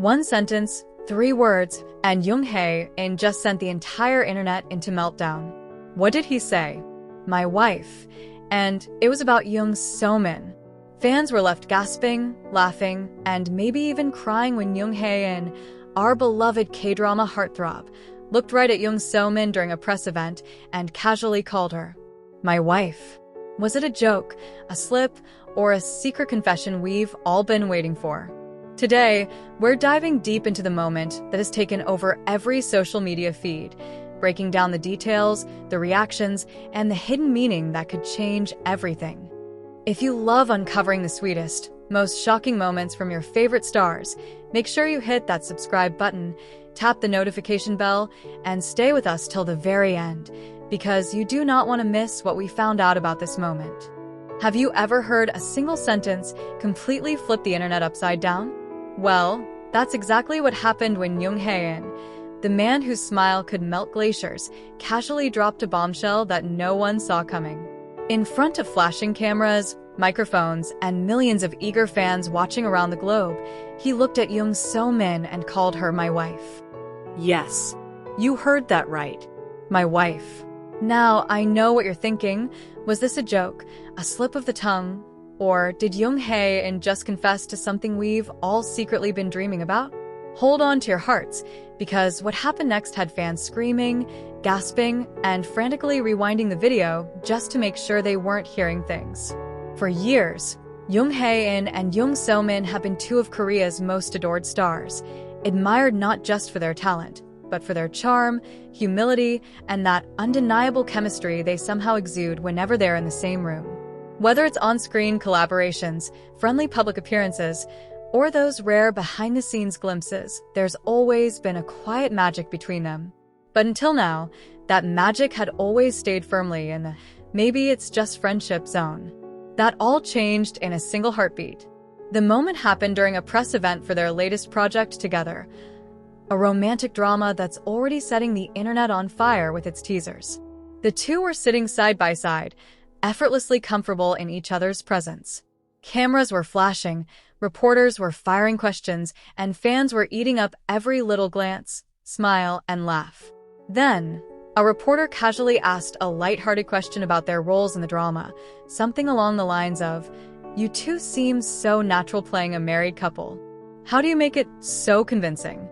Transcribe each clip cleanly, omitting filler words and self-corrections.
One sentence, 3 words, and Jung Hae In just sent the entire internet into meltdown. What did he say? My wife. And it was about Jung So Min. Fans were left gasping, laughing, and maybe even crying when Jung Hae In, our beloved K-drama heartthrob, looked right at Jung So Min during a press event and casually called her my wife. Was it a joke, a slip, or a secret confession we've all been waiting for? Today, we're diving deep into the moment that has taken over every social media feed, breaking down the details, the reactions, and the hidden meaning that could change everything. If you love uncovering the sweetest, most shocking moments from your favorite stars, make sure you hit that subscribe button, tap the notification bell, and stay with us till the very end, because you do not want to miss what we found out about this moment. Have you ever heard a single sentence completely flip the internet upside down? Well, that's exactly what happened when Jung Hae In, the man whose smile could melt glaciers, casually dropped a bombshell that no one saw coming. In front of flashing cameras, microphones, and millions of eager fans watching around the globe, he looked at Jung So Min and called her my wife. Yes, you heard that right. My wife. Now, I know what you're thinking. Was this a joke, a slip of the tongue? Or did Jung Hae In just confess to something we've all secretly been dreaming about? Hold on to your hearts, because what happened next had fans screaming, gasping, and frantically rewinding the video just to make sure they weren't hearing things. For years, Jung Hae In and Jung So Min have been two of Korea's most adored stars, admired not just for their talent, but for their charm, humility, and that undeniable chemistry they somehow exude whenever they're in the same room. Whether it's on-screen collaborations, friendly public appearances, or those rare behind-the-scenes glimpses, there's always been a quiet magic between them. But until now, that magic had always stayed firmly in the maybe it's just friendship zone. That all changed in a single heartbeat. The moment happened during a press event for their latest project together, a romantic drama that's already setting the internet on fire with its teasers. The two were sitting side by side, effortlessly comfortable in each other's presence. Cameras were flashing, reporters were firing questions, and fans were eating up every little glance, smile, and laugh. Then, a reporter casually asked a lighthearted question about their roles in the drama, something along the lines of, "You two seem so natural playing a married couple. How do you make it so convincing?"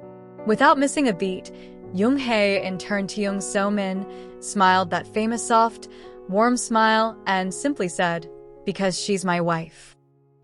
Without missing a beat, Jung Hae In turned to Jung So Min, smiled that famous soft, warm smile, and simply said, "Because she's my wife."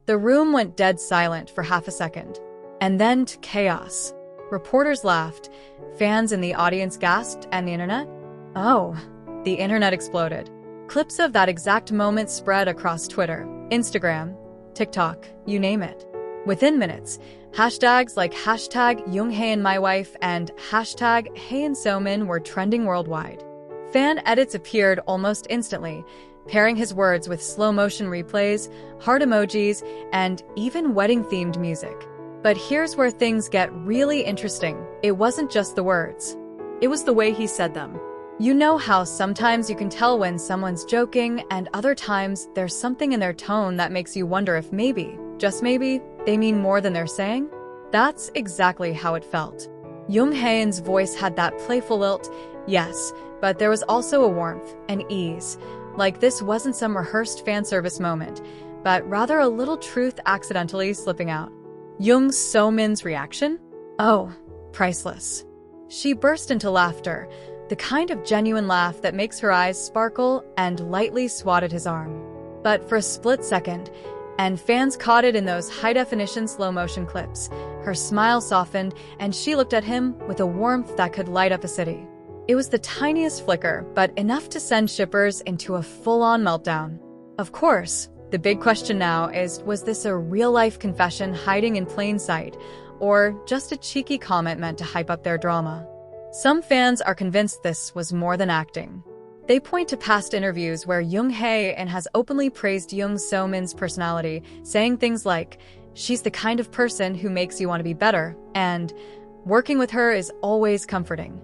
The room went dead silent for half a second, and then to chaos. Reporters laughed, fans in the audience gasped, and the internet? Oh, the internet exploded. Clips of that exact moment spread across Twitter, Instagram, TikTok, you name it. Within minutes, hashtags like #JungHaeInMyWife and #HaeInSomin were trending worldwide. Fan edits appeared almost instantly, pairing his words with slow-motion replays, heart emojis, and even wedding-themed music. But here's where things get really interesting. It wasn't just the words. It was the way he said them. You know how sometimes you can tell when someone's joking, and other times there's something in their tone that makes you wonder if maybe, just maybe, they mean more than they're saying? That's exactly how it felt. Jung Hae In's voice had that playful lilt, yes, but there was also a warmth, an ease. Like this wasn't some rehearsed fan service moment, but rather a little truth accidentally slipping out. Jung So Min's reaction? Oh, priceless. She burst into laughter, the kind of genuine laugh that makes her eyes sparkle, and lightly swatted his arm. But for a split second, and fans caught it in those high-definition slow-motion clips, her smile softened, and she looked at him with a warmth that could light up a city. It was the tiniest flicker, but enough to send shippers into a full-on meltdown. Of course, the big question now is, was this a real-life confession hiding in plain sight, or just a cheeky comment meant to hype up their drama? Some fans are convinced this was more than acting. They point to past interviews where Jung Hae In has openly praised Jung So Min's personality, saying things like, "She's the kind of person who makes you want to be better," and "Working with her is always comforting."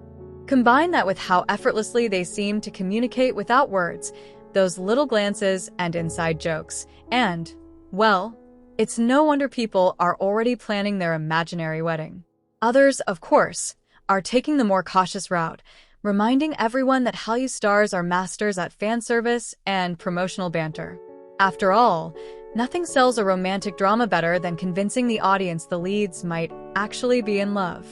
Combine that with how effortlessly they seem to communicate without words, those little glances and inside jokes, and, well, it's no wonder people are already planning their imaginary wedding. Others, of course, are taking the more cautious route, reminding everyone that Hallyu stars are masters at fan service and promotional banter. After all, nothing sells a romantic drama better than convincing the audience the leads might actually be in love.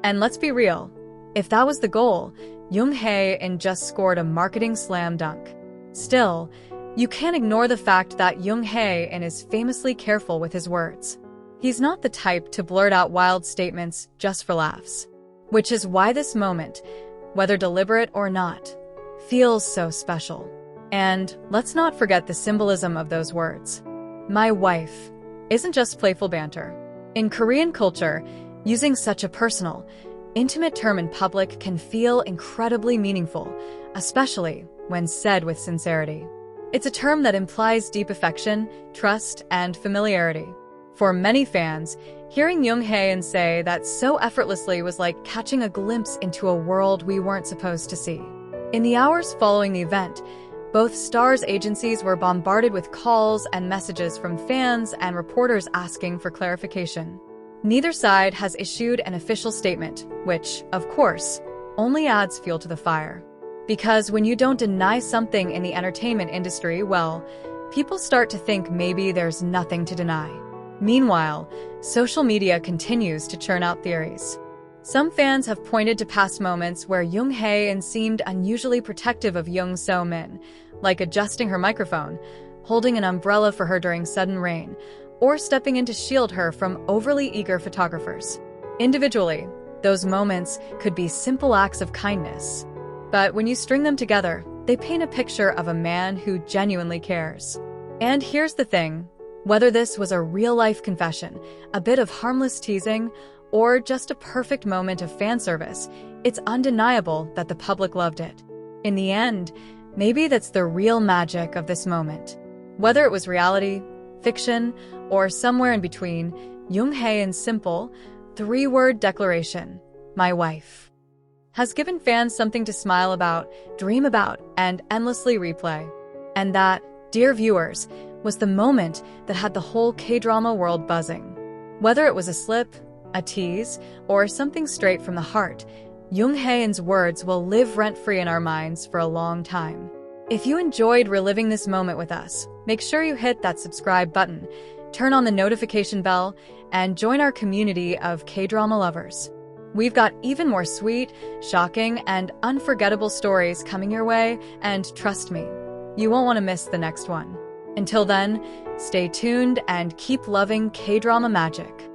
And let's be real, if that was the goal, Jung Hae In just scored a marketing slam dunk. Still, you can't ignore the fact that Jung Hae In is famously careful with his words. He's not the type to blurt out wild statements just for laughs. Which is why this moment, whether deliberate or not, feels so special. And let's not forget the symbolism of those words. My wife isn't just playful banter. In Korean culture, using such a personal, intimate term in public can feel incredibly meaningful, especially when said with sincerity. It's a term that implies deep affection, trust, and familiarity. For many fans, hearing Jung Hae In say that so effortlessly was like catching a glimpse into a world we weren't supposed to see. In the hours following the event, both stars' agencies were bombarded with calls and messages from fans and reporters asking for clarification. Neither side has issued an official statement, which, of course, only adds fuel to the fire. Because when you don't deny something in the entertainment industry, well, people start to think maybe there's nothing to deny. Meanwhile, social media continues to churn out theories. Some fans have pointed to past moments where Jung Hae In seemed unusually protective of Jung So Min, like adjusting her microphone, holding an umbrella for her during sudden rain, or stepping in to shield her from overly eager photographers. Individually, those moments could be simple acts of kindness. But when you string them together, they paint a picture of a man who genuinely cares. And here's the thing, whether this was a real-life confession, a bit of harmless teasing, or just a perfect moment of fan service, it's undeniable that the public loved it. In the end, maybe that's the real magic of this moment. Whether it was reality, fiction, or somewhere in between, Jung Hae In's simple, three-word declaration, "My wife," has given fans something to smile about, dream about, and endlessly replay. And that, dear viewers, was the moment that had the whole K-drama world buzzing. Whether it was a slip, a tease, or something straight from the heart, Jung Hae In's words will live rent-free in our minds for a long time. If you enjoyed reliving this moment with us, make sure you hit that subscribe button, turn on the notification bell, and join our community of K-drama lovers. We've got even more sweet, shocking, and unforgettable stories coming your way, and trust me, you won't want to miss the next one. Until then, stay tuned and keep loving K-drama magic.